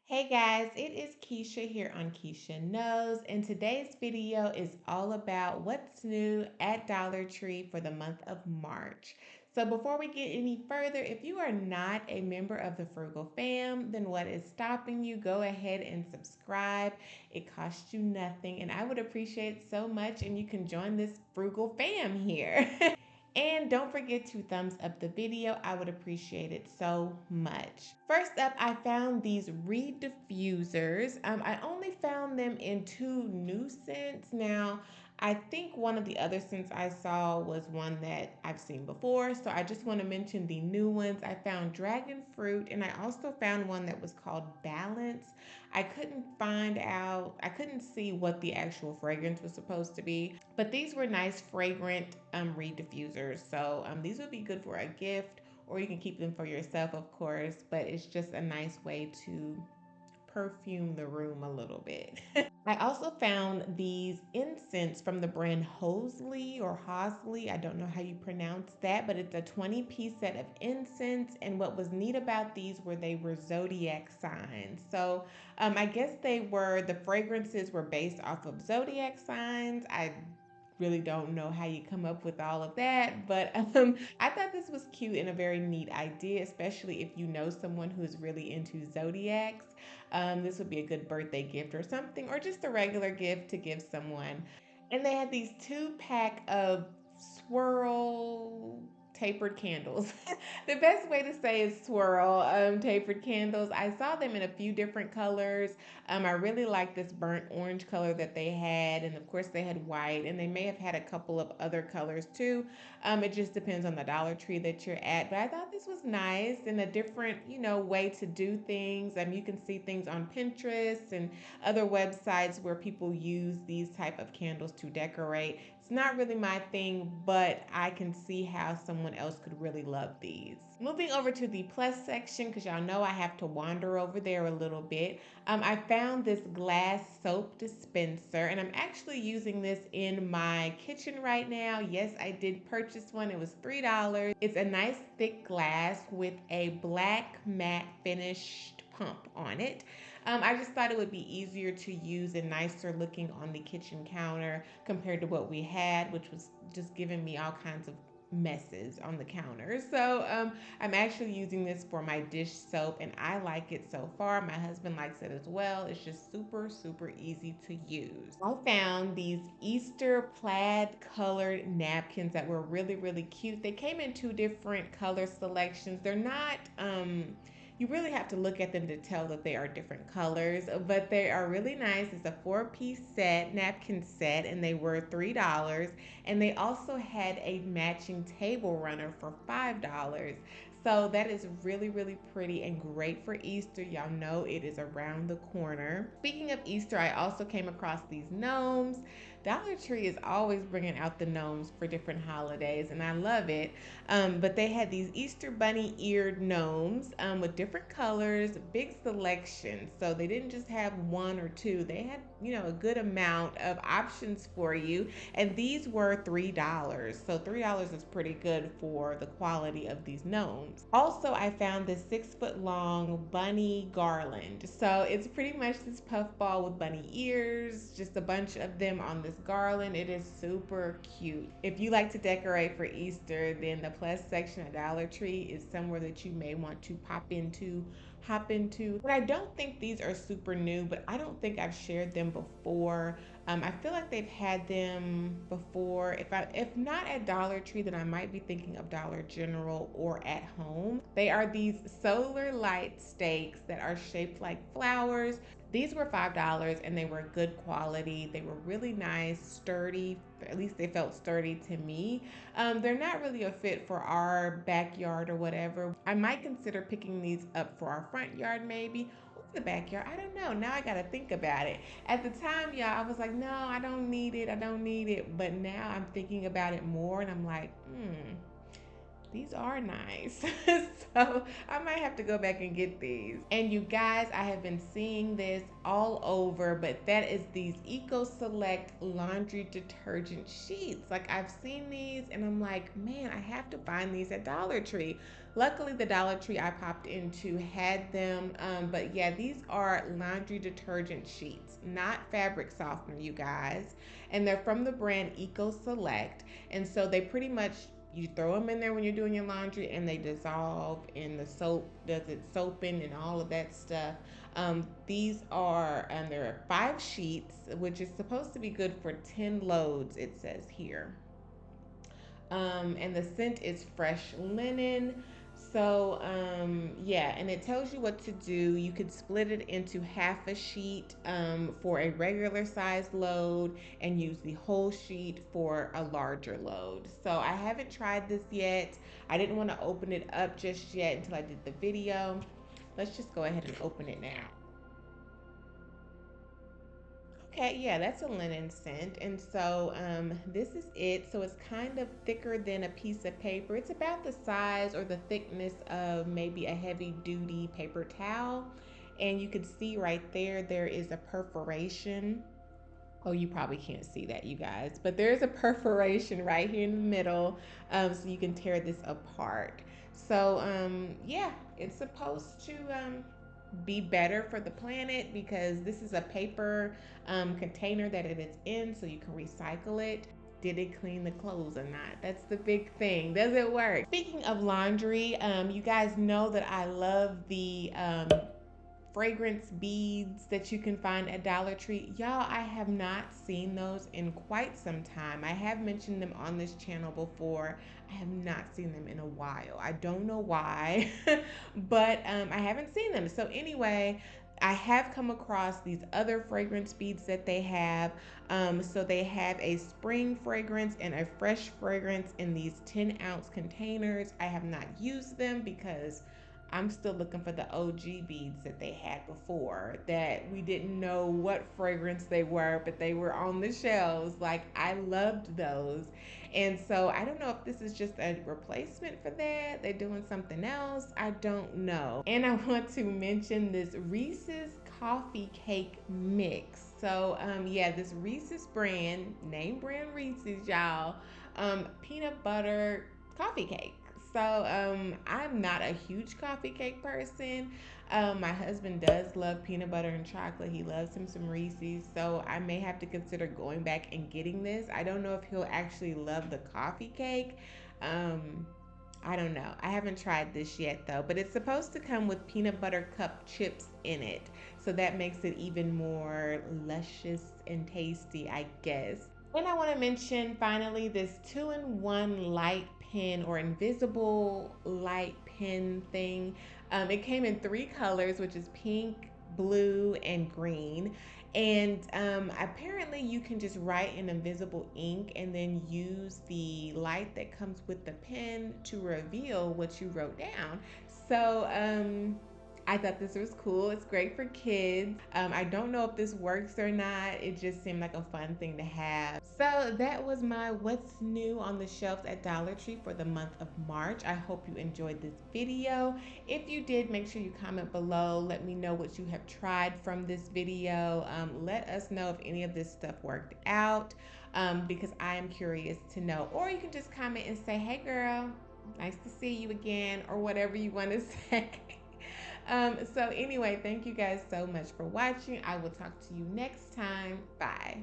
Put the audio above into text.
Hey guys, it is Keisha here on Keisha Knows, and today's video is all about what's new at Dollar Tree for the month of March. So before we get any further, if you are not a member of the Frugal Fam, then what is stopping you? Go ahead and subscribe. It costs you nothing, and I would appreciate it so much, and you can join this Frugal Fam here. And don't forget to thumbs up the video. I would appreciate it so much. First up, I found these reed diffusers. I only found them in two new scents. Now, I think one of the other scents I saw was one that I've seen before. So I just want to mention the new ones. I found dragon fruit and I also found one that was called balance. I couldn't see what the actual fragrance was supposed to be, but these were nice, fragrant reed diffusers. So these would be good for a gift, or you can keep them for yourself, of course, but it's just a nice way to perfume the room a little bit. I also found these incense from the brand Hosley or Hosley. I don't know how you pronounce that, but it's a 20-piece set of incense. And what was neat about these were they were zodiac signs. So I guess the fragrances were based off of zodiac signs. I really don't know how you come up with all of that, but I thought this was cute and a very neat idea, especially if you know someone who's really into zodiacs. This would be a good birthday gift or something, or just a regular gift to give someone. And they had these 2-pack of swirl tapered candles. The best way to say is swirl tapered candles. I saw them in a few different colors. I really like this burnt orange color that they had, and of course they had white, and they may have had a couple of other colors too. It just depends on the Dollar Tree that you're at. But I thought this was nice and a different, way to do things. You can see things on Pinterest and other websites where people use these type of candles to decorate. It's not really my thing, but I can see how someone else could really love these. Moving over to the plus section, because y'all know I have to wander over there a little bit. I found this glass soap dispenser, and I'm actually using this in my kitchen right now. Yes, I did purchase one. It was $3. It's a nice thick glass with a black matte finished pump on it. I just thought it would be easier to use and nicer looking on the kitchen counter compared to what we had, which was just giving me all kinds of messes on the counter. So I'm actually using this for my dish soap and I like it so far. My husband likes it as well. It's just super, super easy to use. I found these Easter plaid colored napkins that were really, really cute. They came in two different color selections. They're not, you really have to look at them to tell that they are different colors, but they are really nice. It's a 4-piece set, napkin set, and they were $3. And they also had a matching table runner for $5. So that is really, really pretty and great for Easter. Y'all know it is around the corner. Speaking of Easter, I also came across these gnomes. Dollar Tree is always bringing out the gnomes for different holidays, and I love it. But they had these Easter bunny eared gnomes with different colors, big selection. So they didn't just have one or two, they had, a good amount of options for you. And these were $3. So $3 is pretty good for the quality of these gnomes. Also, I found this 6-foot long bunny garland. So it's pretty much this puffball with bunny ears, just a bunch of them on this garland. It is super cute. If you like to decorate for Easter, then the plus section at Dollar Tree is somewhere that you may want to hop into. But I don't think these are super new, but I don't think I've shared them before. I feel like they've had them before. If not at Dollar Tree, then I might be thinking of Dollar General or at home. They are these solar light stakes that are shaped like flowers. These were $5 and they were good quality. They were really nice, sturdy. At least they felt sturdy to me. They're not really a fit for our backyard or whatever. I might consider picking these up for our front yard maybe, or the backyard. I don't know. Now I got to think about it. At the time, y'all, I was like, no, I don't need it. I don't need it. But now I'm thinking about it more and I'm like, these are nice. So I might have to go back and get these. And you guys, I have been seeing this all over, but that is these Eco Select laundry detergent sheets. Like I've seen these and I'm like, man, I have to find these at Dollar Tree. Luckily, the Dollar Tree I popped into had them. But yeah, these are laundry detergent sheets, not fabric softener, you guys. And they're from the brand Eco Select. And so they pretty much, you throw them in there when you're doing your laundry and they dissolve in the soap, does it soaping and all of that stuff. These are, and there are 5 sheets, which is supposed to be good for 10 loads, it says here. And the scent is fresh linen. So, yeah, and it tells you what to do. You could split it into half a sheet for a regular size load and use the whole sheet for a larger load. So, I haven't tried this yet. I didn't want to open it up just yet until I did the video. Let's just go ahead and open it now. Okay, yeah, that's a linen scent. And so this is it. So it's kind of thicker than a piece of paper. It's about the size or the thickness of maybe a heavy duty paper towel. And you can see right there, there is a perforation. Oh, you probably can't see that, you guys, but there's a perforation right here in the middle, so you can tear this apart. So, yeah, it's supposed to be better for the planet because this is a paper container that it is in, so you can recycle it. Did it clean the clothes or not? That's the big thing. Does it work? Speaking of laundry, you guys know that I love the fragrance beads that you can find at Dollar Tree. Y'all, I have not seen those in quite some time. I have mentioned them on this channel before. I have not seen them in a while. I don't know why, but I haven't seen them. So anyway, I have come across these other fragrance beads that they have. So they have a spring fragrance and a fresh fragrance in these 10-ounce containers. I have not used them because I'm still looking for the OG beads that they had before that we didn't know what fragrance they were, but they were on the shelves. Like, I loved those. And so I don't know if this is just a replacement for that. They're doing something else. I don't know. And I want to mention this Reese's coffee cake mix. So yeah, this Reese's brand, name brand Reese's, y'all, peanut butter coffee cake. So I'm not a huge coffee cake person. My husband does love peanut butter and chocolate. He loves him some Reese's. So I may have to consider going back and getting this. I don't know if he'll actually love the coffee cake. I don't know. I haven't tried this yet though, but it's supposed to come with peanut butter cup chips in it. So that makes it even more luscious and tasty, I guess. And I want to mention finally this 2-in-1 light pen or invisible light pen thing. It came in 3 colors, which is pink, blue, and green. And apparently, you can just write in invisible ink and then use the light that comes with the pen to reveal what you wrote down. So, I thought this was cool. It's great for kids. I don't know if this works or not. It just seemed like a fun thing to have. So that was my what's new on the shelves at Dollar Tree for the month of March. I hope you enjoyed this video. If you did, make sure you comment below. Let me know what you have tried from this video. Let us know if any of this stuff worked out because I am curious to know. Or you can just comment and say, hey girl, nice to see you again, or whatever you want to say. So anyway, thank you guys so much for watching. I will talk to you next time. Bye.